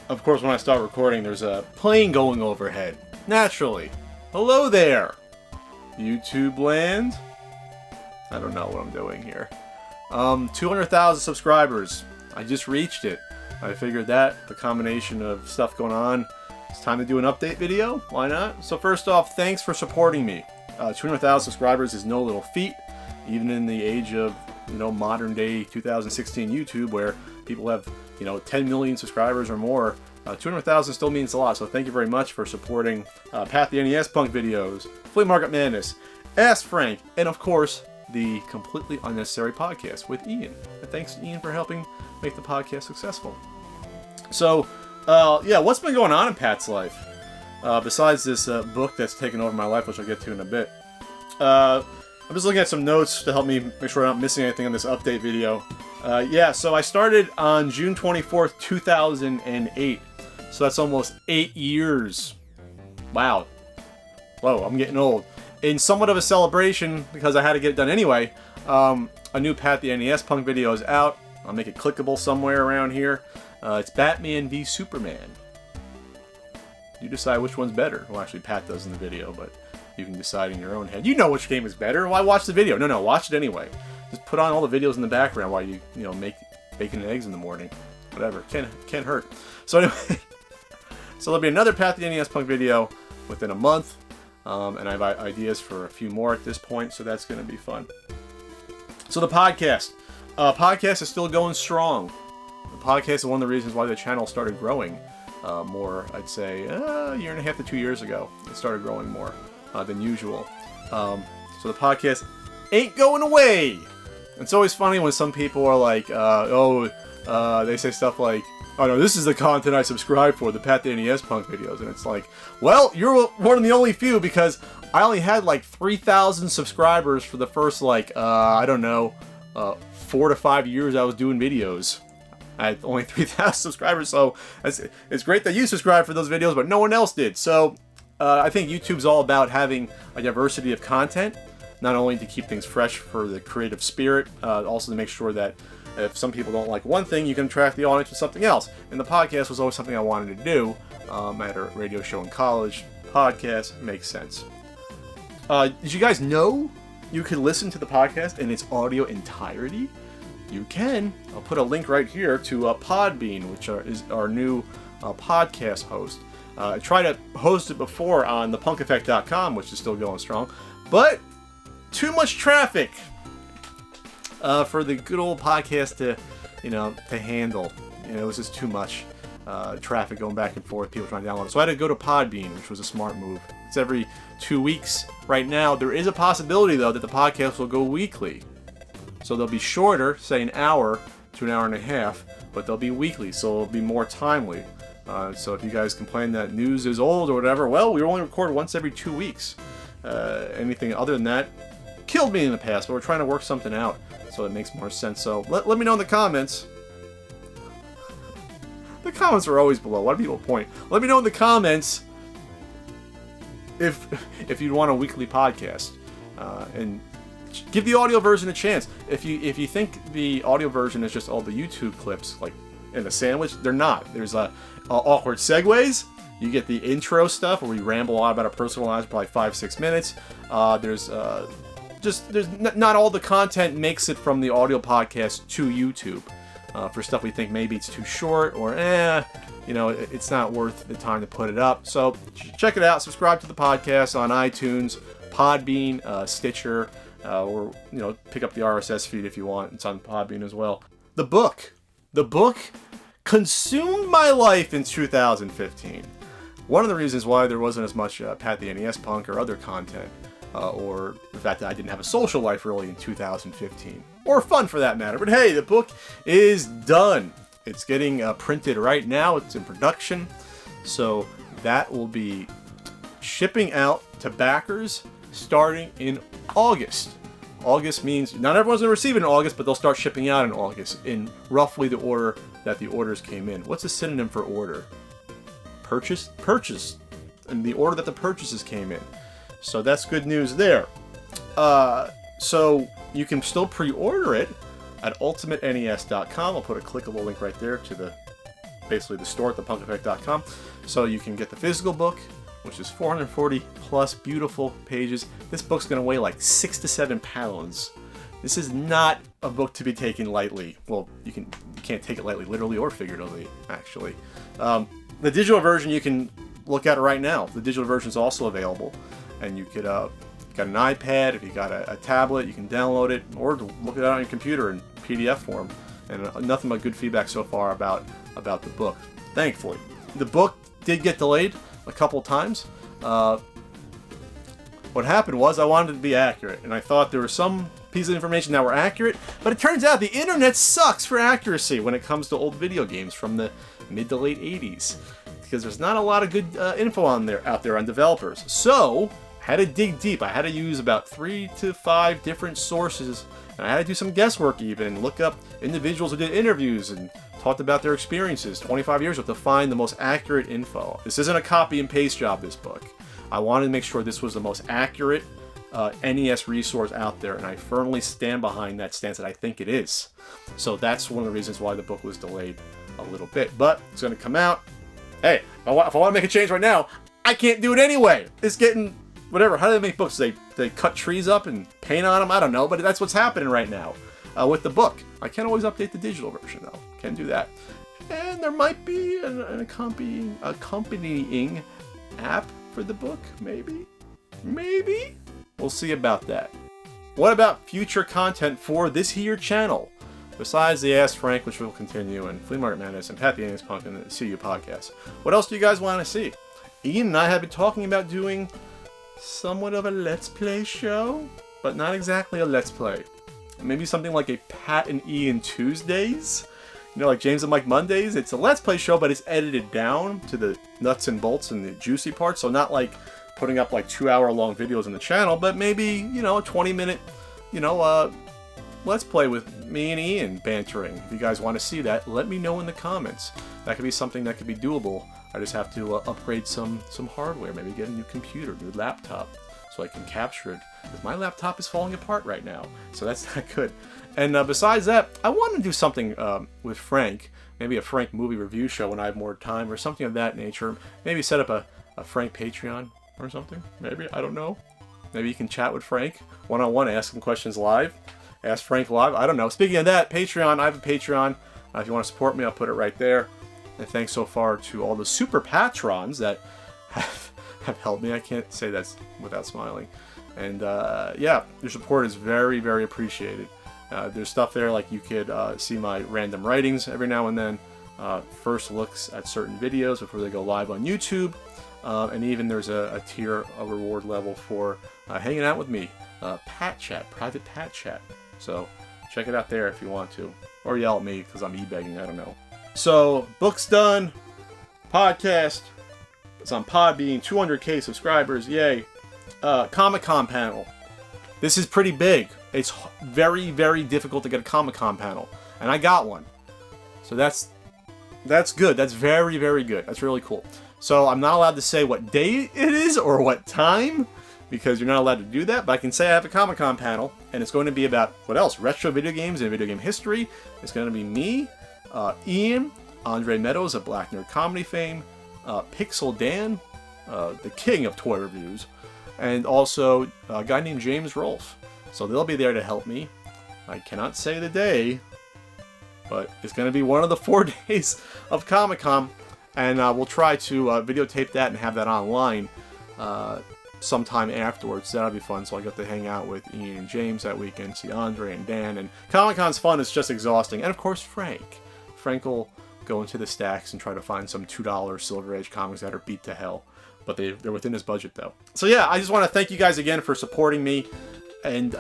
of course, when I start recording, there's a plane going overhead. Naturally. Hello there, YouTube land. I don't know what I'm doing here. 200,000 subscribers. I just reached it. I figured that, the combination of stuff going on, it's time to do an update video. Why not? So first off, thanks for supporting me. 200,000 subscribers is no little feat, even in the age of, modern day 2016 YouTube, where people have, 10 million subscribers or more. 200,000 still means a lot, so thank you very much for supporting Pat the NES Punk videos, Flea Market Madness, Ask Frank, and of course, the Completely Unnecessary Podcast with Ian. And thanks, Ian, for helping make the podcast successful. So, what's been going on in Pat's life? Besides this book that's taken over my life, which I'll get to in a bit. I'm just looking at some notes to help me make sure I'm not missing anything on this update video. So I started on June 24th, 2008. So that's almost 8 years. Wow. Whoa, I'm getting old. In somewhat of a celebration, because I had to get it done anyway, a new Pat the NES Punk video is out. I'll make it clickable somewhere around here. It's Batman v Superman. You decide which one's better. Well, actually, Pat does in the video, but you can decide in your own head. You know which game is better. Why watch the video? No, watch it anyway. Just put on all the videos in the background while you make bacon and eggs in the morning. Whatever. Can't hurt. So anyway, so there'll be another Pat the NES Punk video within a month. And I have ideas for a few more at this point, so that's going to be fun. So the podcast. Podcast is still going strong. The podcast is one of the reasons why the channel started growing more, I'd say, a year and a half to 2 years ago. It started growing more than usual. So the podcast ain't going away. It's always funny when some people are like, they say stuff like, oh no, this is the content I subscribe for, the Pat the NES Punk videos. And it's like, well, you're one of the only few, because I only had like 3,000 subscribers for the first 4 to 5 years I was doing videos. I had only 3,000 subscribers, so it's great that you subscribe for those videos, but no one else did. So I think YouTube's all about having a diversity of content, not only to keep things fresh for the creative spirit, also to make sure that if some people don't like one thing, you can attract the audience with something else. And the podcast was always something I wanted to do. I had a radio show in college. Podcast makes sense. Did you guys know you could listen to the podcast in its audio entirety? You can. I'll put a link right here to Podbean, which is our new podcast host. I tried to host it before on thepunkeffect.com, which is still going strong, but too much traffic for the good old podcast to handle. It was just too much traffic going back and forth, people trying to download it. So I had to go to Podbean, which was a smart move. It's every 2 weeks right now. There is a possibility, though, that the podcast will go weekly. So they'll be shorter, say an hour to an hour and a half, but they'll be weekly, so it'll be more timely. So if you guys complain that news is old or whatever, well, we only record once every 2 weeks. Anything other than that killed me in the past, but we're trying to work something out so it makes more sense. So let me know in the comments. The comments are always below. Why do people point? Let me know in the comments if you'd want a weekly podcast, and give the audio version a chance. If you think the audio version is just all the YouTube clips, like in a sandwich, they're not. There's awkward segues. You get the intro stuff where we ramble a lot about our personal lives for like 5-6 minutes. There's not all the content makes it from the audio podcast to YouTube. For stuff we think maybe it's too short or it's not worth the time to put it up. So check it out. Subscribe to the podcast on iTunes, Podbean, Stitcher, or pick up the RSS feed if you want. It's on Podbean as well. The book consumed my life in 2015. One of the reasons why there wasn't as much Pat the NES Punk or other content, or the fact that I didn't have a social life really in 2015, or fun for that matter. But hey, the book is done. It's getting printed right now. It's in production, so that will be shipping out to backers starting in August. August means not everyone's going to receive it in August, but they'll start shipping out in August in roughly the order that the orders came in. What's a synonym for order? Purchase. In the order that the purchases came in. So that's good news there. So you can still pre-order it at ultimatenes.com. I'll put a clickable link right there to the basically the store at thepunkeffect.com. So you can get the physical book, which is 440 plus beautiful pages. This book's going to weigh like 6 to 7 pounds. This is not a book to be taken lightly. Well, you can't take it lightly, literally or figuratively, actually. The digital version, you can look at it right now. The digital version is also available, and you could got an iPad, if you got a tablet, you can download it or look it out on your computer in PDF form. And nothing but good feedback so far about the book, thankfully. The book did get delayed a couple times. What happened was I wanted it to be accurate, and I thought there were some pieces of information that were accurate, but it turns out the internet sucks for accuracy when it comes to old video games from the mid to late 80s, because there's not a lot of good info out there on developers. So I had to dig deep. I had to use about 3 to 5 different sources, and I had to do some guesswork even, and look up individuals who did interviews and talked about their experiences 25 years ago to find the most accurate info. This isn't a copy and paste job, this book. I wanted to make sure this was the most accurate NES resource out there, and I firmly stand behind that stance that I think it is. So that's one of the reasons why the book was delayed a little bit, but it's going to come out. Hey, if I want to make a change right now, I can't do it anyway. It's getting whatever. How do they make books? They cut trees up and paint on them? I don't know, but that's what's happening right now with the book. I can't always update the digital version though. Can't do that. And there might be an accompanying app for the book, maybe? We'll see about that. What about future content for this here channel? Besides the Ask Frank, which will continue, and Flea Market Madness, and Pat the NES Punk, and the CU podcast. What else do you guys want to see? Ian and I have been talking about doing somewhat of a Let's Play show, but not exactly a Let's Play. Maybe something like a Pat and Ian Tuesdays? You know, like James and Mike Mondays? It's a Let's Play show, but it's edited down to the nuts and bolts and the juicy parts, so not like putting up like 2-hour-long videos on the channel, but maybe, you know, a 20-minute, Let's Play with me and Ian bantering. If you guys want to see that, let me know in the comments. That could be something that could be doable. I just have to upgrade some hardware, maybe get a new computer, new laptop, so I can capture it. Because my laptop is falling apart right now, so that's not good. And besides that, I want to do something with Frank, maybe a Frank movie review show when I have more time, or something of that nature. Maybe set up a Frank Patreon or something, maybe, I don't know. Maybe you can chat with Frank one-on-one, ask him questions live. Ask Frank live. I don't know. Speaking of that, Patreon. I have a Patreon. If you want to support me, I'll put it right there. And thanks so far to all the super patrons that have helped me. I can't say that without smiling. And yeah, your support is very, very appreciated. There's stuff there like you could see my random writings every now and then. First looks at certain videos before they go live on YouTube. And even there's a tier, a reward level for hanging out with me. Pat chat, private Pat chat. So check it out there if you want to. Or yell at me because I'm e-begging, I don't know. So, book's done. Podcast. It's on Podbean. 200k subscribers. Yay. Comic-Con panel. This is pretty big. It's very, very difficult to get a Comic-Con panel. And I got one. So that's good. That's very, very good. That's really cool. So I'm not allowed to say what day it is or what time, because you're not allowed to do that, but I can say I have a Comic-Con panel, and it's going to be about, what else? Retro video games and video game history. It's going to be me, Ian, Andre Meadows of Black Nerd Comedy fame, Pixel Dan, the king of toy reviews, and also a guy named James Rolfe. So they'll be there to help me. I cannot say the day, but it's going to be one of the 4 days of Comic-Con, and we'll try to videotape that and have that online sometime afterwards. That'll be fun, so I get to hang out with Ian and James that weekend, see Andre and Dan, and Comic-Con's fun, it's just exhausting. And of course Frank. Frank will go into the stacks and try to find some $2 Silver Age comics that are beat to hell. But they're within his budget though. So yeah, I just want to thank you guys again for supporting me. And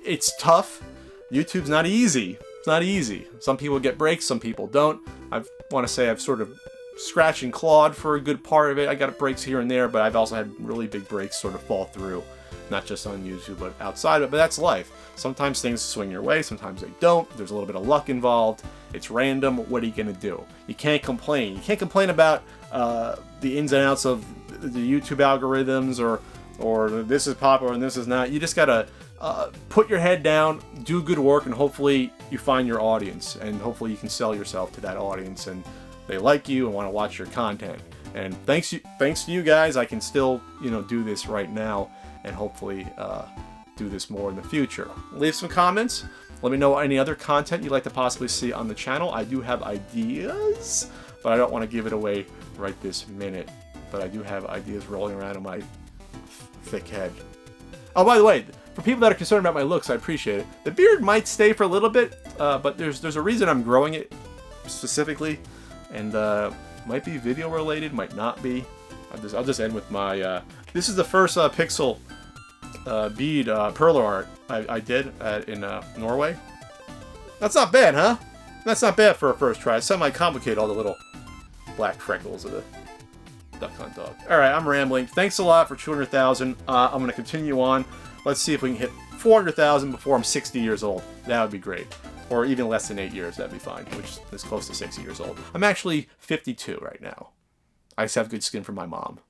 it's tough. YouTube's not easy. It's not easy. Some people get breaks, some people don't. I want to say I've sort of scratched and clawed for a good part of it. I got breaks here and there, but I've also had really big breaks sort of fall through. Not just on YouTube, but outside of it. But that's life. Sometimes things swing your way, sometimes they don't. There's a little bit of luck involved. It's random. What are you going to do? You can't complain. You can't complain about the ins and outs of the YouTube algorithms or this is popular and this is not. You just got to put your head down, do good work, and hopefully you find your audience. And hopefully you can sell yourself to that audience and they like you and want to watch your content. And thanks to you guys, I can still, you know, do this right now, and hopefully do this more in the future. Leave some comments. Let me know any other content you'd like to possibly see on the channel. I do have ideas, but I don't want to give it away right this minute. But I do have ideas rolling around in my thick head. Oh, by the way, for people that are concerned about my looks, I appreciate it. The beard might stay for a little bit, but there's a reason I'm growing it specifically, and might be video related, might not be. I'll just end with my. This is the first pixel bead perler art I did in Norway. That's not bad, huh? That's not bad for a first try. Some might complicate all the little black freckles of the Duck Hunt dog. Alright, I'm rambling. Thanks a lot for 200,000. I'm going to continue on. Let's see if we can hit 400,000 before I'm 60 years old. That would be great. Or even less than 8 years, that'd be fine, which is close to 60 years old. I'm actually 52 right now. I just have good skin from my mom.